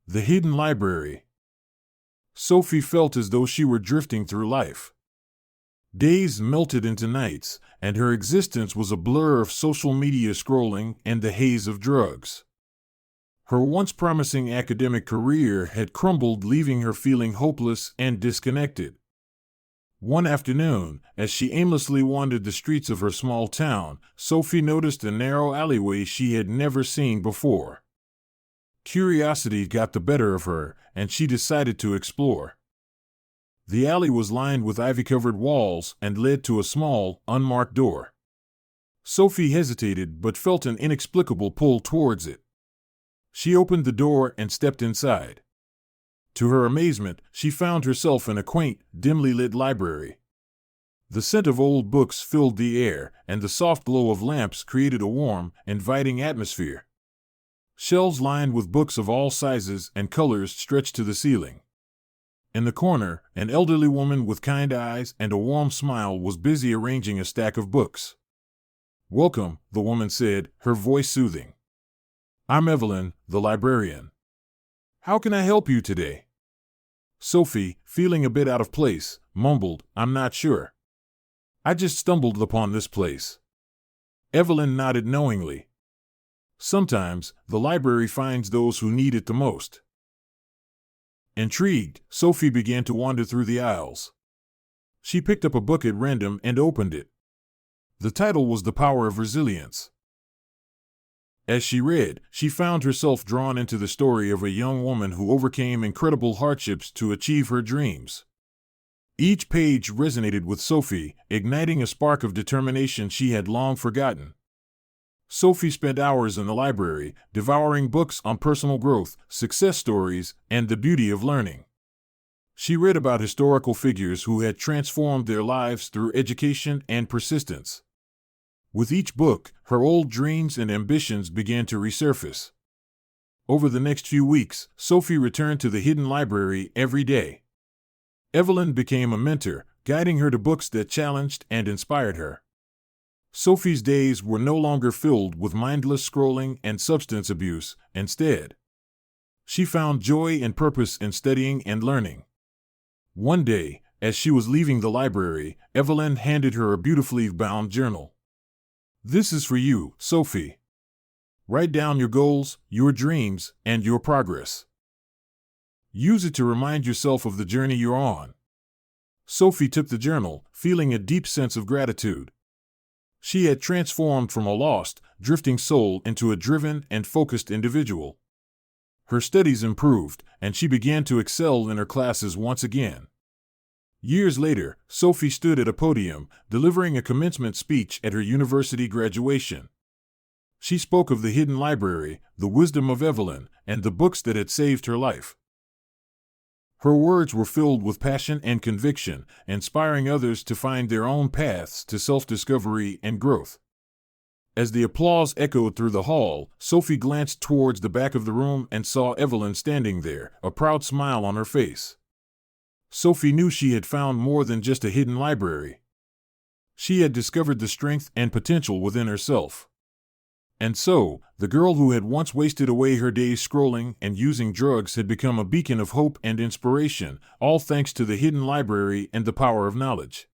The hidden library. Sophie felt as though she were drifting through life. Days melted into nights, and her existence was a blur of social media scrolling and the haze of drugs. Her once promising academic career had crumbled, leaving her feeling hopeless and disconnected. One afternoon, as she aimlessly wandered the streets of her small town, Sophie noticed a narrow alleyway she had never seen before. Curiosity got the better of her, and she decided to explore. The alley was lined with ivy-covered walls and led to a small, unmarked door. Sophie hesitated but felt an inexplicable pull towards it. She opened the door and stepped inside. To her amazement, she found herself in a quaint, dimly lit library. The scent of old books filled the air, and the soft glow of lamps created a warm, inviting atmosphere. Shelves lined with books of all sizes and colors stretched to the ceiling. In the corner, an elderly woman with kind eyes and a warm smile was busy arranging a stack of books. "Welcome," the woman said, her voice soothing. "I'm Evelyn, the librarian. How can I help you today?" Sophie, feeling a bit out of place, mumbled, "I'm not sure. I just stumbled upon this place." Evelyn nodded knowingly. Sometimes, the library finds those who need it the most. Intrigued, Sophie began to wander through the aisles. She picked up a book at random and opened it. The title was The Power of Resilience. As she read, she found herself drawn into the story of a young woman who overcame incredible hardships to achieve her dreams. Each page resonated with Sophie, igniting a spark of determination she had long forgotten. Sophie spent hours in the library, devouring books on personal growth, success stories, and the beauty of learning. She read about historical figures who had transformed their lives through education and persistence. With each book, her old dreams and ambitions began to resurface. Over the next few weeks, Sophie returned to the hidden library every day. Evelyn became a mentor, guiding her to books that challenged and inspired her. Sophie's days were no longer filled with mindless scrolling and substance abuse. Instead, she found joy and purpose in studying and learning. One day, as she was leaving the library, Evelyn handed her a beautifully bound journal. "This is for you, Sophie. Write down your goals, your dreams, and your progress. Use it to remind yourself of the journey you're on." Sophie took the journal, feeling a deep sense of gratitude. She had transformed from a lost, drifting soul into a driven and focused individual. Her studies improved, and she began to excel in her classes once again. Years later, Sophie stood at a podium, delivering a commencement speech at her university graduation. She spoke of the hidden library, the wisdom of Evelyn, and the books that had saved her life. Her words were filled with passion and conviction, inspiring others to find their own paths to self-discovery and growth. As the applause echoed through the hall, Sophie glanced towards the back of the room and saw Evelyn standing there, a proud smile on her face. Sophie knew she had found more than just a hidden library. She had discovered the strength and potential within herself. And so, the girl who had once wasted away her days scrolling and using drugs had become a beacon of hope and inspiration, all thanks to the hidden library and the power of knowledge.